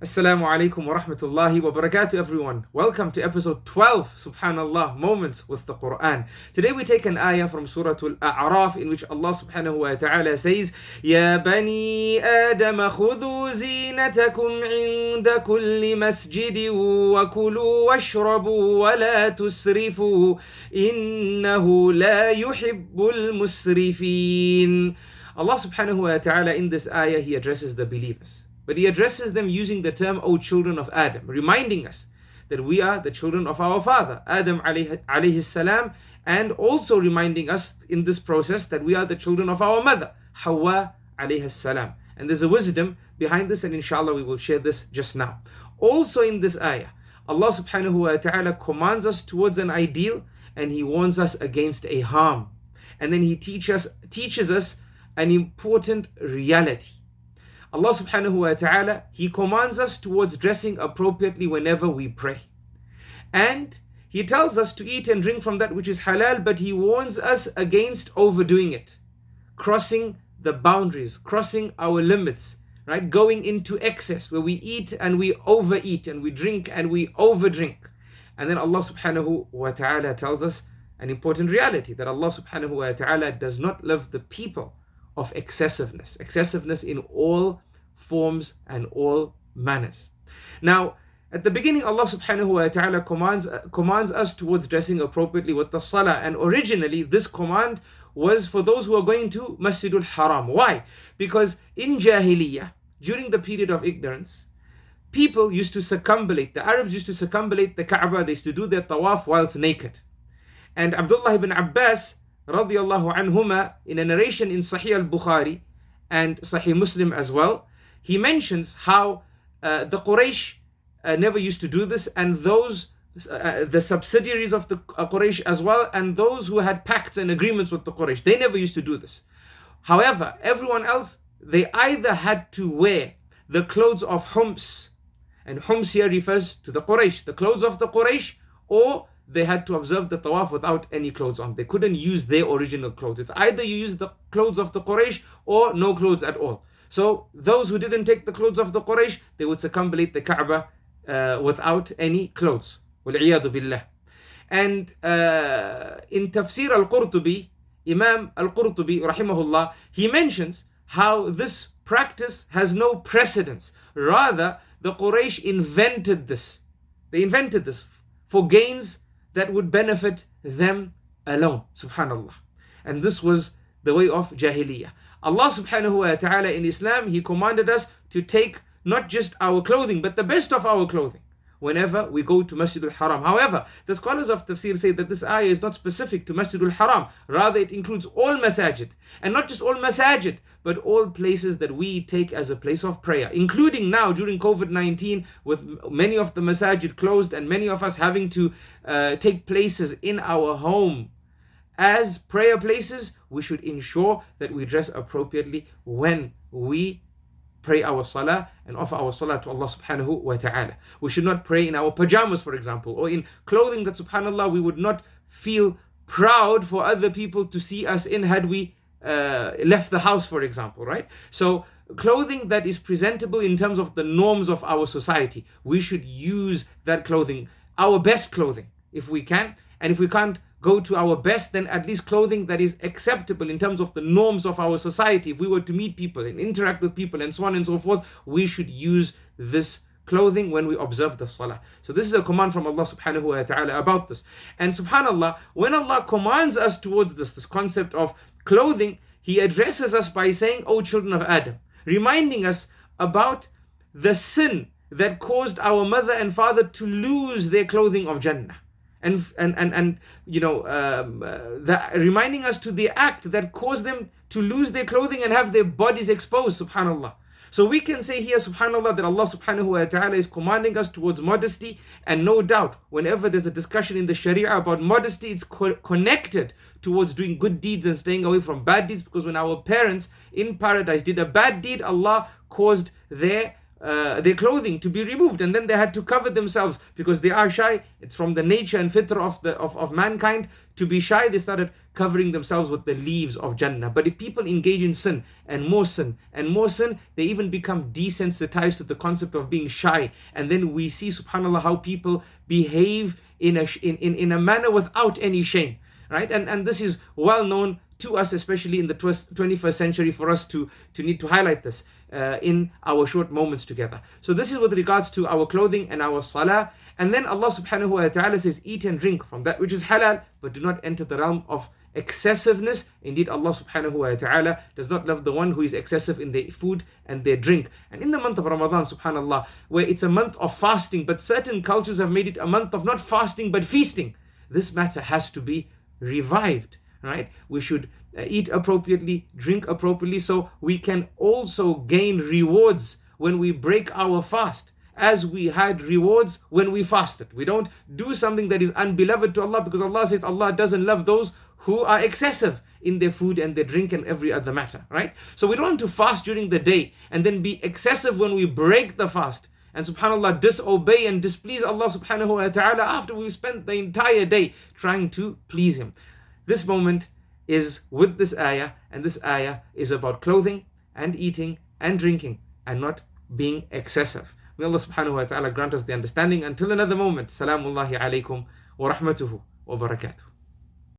Assalamu alaikum wa rahmatullahi wa barakatuh, everyone. Welcome to episode 12, subhanallah, Moments with the Qur'an. Today we take an ayah from Surah Al-Araf in which Allah subhanahu wa ta'ala says, Ya bani Adam khudhu zinatakum inda kulli masjidin wa kulu washrabu wa la tusrifu innahu la yuhibbul musrifin. Allah subhanahu wa ta'ala in this ayah, He addresses the believers. But He addresses them using the term, O children of Adam, reminding us that we are the children of our father, Adam alayhi salam, and also reminding us in this process that we are the children of our mother, Hawa alayhi salam. And there's a wisdom behind this, and inshallah we will share this just now. Also in this ayah, Allah subhanahu wa ta'ala commands us towards an ideal, and He warns us against a harm. And then He teaches us an important reality. Allah subhanahu wa ta'ala, He commands us towards dressing appropriately whenever we pray. And He tells us to eat and drink from that which is halal, but He warns us against overdoing it, crossing the boundaries, crossing our limits, right? Going into excess where we eat and we overeat and we drink and we overdrink. And then Allah subhanahu wa ta'ala tells us an important reality, that Allah subhanahu wa ta'ala does not love the people of excessiveness in all forms and all manners. Now, at the beginning, Allah subhanahu wa ta'ala commands us towards dressing appropriately with the salah. And originally, this command was for those who are going to Masjidul Haram. Why? Because in Jahiliyyah, during the period of ignorance, people used to circumambulate, the Arabs used to circumambulate the Kaaba, they used to do their tawaf whilst naked. And Abdullah ibn Abbas radiyallahu anhuma, in a narration in Sahih al-Bukhari and Sahih Muslim as well, he mentions how the Quraysh never used to do this, and those the subsidiaries of the Quraysh as well, and those who had pacts and agreements with the Quraysh, they never used to do this. However, everyone else, they either had to wear the clothes of Hums, and Hums here refers to the Quraysh, the clothes of the Quraysh, or they had to observe the tawaf without any clothes on. They couldn't use their original clothes. It's either you use the clothes of the Quraysh or no clothes at all. So those who didn't take the clothes of the Quraysh, they would circumambulate the Kaaba without any clothes. وَالْعِيَاذُ بِاللَّهِ. And in Tafsir al-Qurtubi, Imam al-Qurtubi rahimahullah, he mentions how this practice has no precedence. Rather, the Quraysh invented this. They invented this for gains that would benefit them alone, subhanallah. And this was the way of Jahiliyyah. Allah subhanahu wa ta'ala in Islam, He commanded us to take not just our clothing, but the best of our clothing whenever we go to Masjidul Haram. However, the scholars of tafsir say that this ayah is not specific to Masjidul Haram. Rather, it includes all masajid. And not just all masajid, but all places that we take as a place of prayer. Including now during COVID-19, with many of the masajid closed and many of us having to take places in our home as prayer places, we should ensure that we dress appropriately when we pray our salah and offer our salah to Allah subhanahu wa ta'ala. We should not pray in our pajamas, for example, or in clothing that subhanallah we would not feel proud for other people to see us in had we left the house, for example, right? So clothing that is presentable in terms of the norms of our society, we should use that clothing, our best clothing, if we can. And if we can't go to our best, then at least clothing that is acceptable in terms of the norms of our society. If we were to meet people and interact with people and so on and so forth, we should use this clothing when we observe the salah. So this is a command from Allah subhanahu wa ta'ala about this. And subhanallah, when Allah commands us towards this concept of clothing, He addresses us by saying, O children of Adam, reminding us about the sin that caused our mother and father to lose their clothing of Jannah. And you know, reminding us to the act that caused them to lose their clothing and have their bodies exposed, subhanallah. So we can say here, subhanallah, that Allah subhanahu wa ta'ala is commanding us towards modesty. And no doubt, whenever there's a discussion in the Sharia about modesty, it's connected towards doing good deeds and staying away from bad deeds. Because when our parents in paradise did a bad deed, Allah caused their their clothing to be removed, and then they had to cover themselves because they are shy. It's from the nature and fitrah of mankind to be shy. They started covering themselves with the leaves of Jannah. But if people engage in sin and more sin and more sin, they even become desensitized to the concept of being shy. And then we see, subhanAllah, how people behave in a manner without any shame, right? And this is well known to us, especially in the 21st century, for us to need to highlight this in our short moments together. So this is with regards to our clothing and our salah. And then Allah subhanahu wa ta'ala says, eat and drink from that which is halal, but do not enter the realm of excessiveness. Indeed, Allah subhanahu wa ta'ala does not love the one who is excessive in their food and their drink. And in the month of Ramadan, subhanallah, where it's a month of fasting, but certain cultures have made it a month of not fasting but feasting, this matter has to be revived, right? We should eat appropriately, drink appropriately, so we can also gain rewards when we break our fast, as we had rewards when we fasted. We don't do something that is unbeloved to Allah, because Allah says Allah doesn't love those who are excessive in their food and their drink and every other matter, right? So we don't want to fast during the day and then be excessive when we break the fast, and subhanAllah disobey and displease Allah subhanahu wa ta'ala after we've spent the entire day trying to please Him. This moment is with this ayah, and this ayah is about clothing and eating and drinking and not being excessive. May Allah subhanahu wa ta'ala grant us the understanding. Until another moment, Salamullahi alaykum wa rahmatuhu wa barakatuh.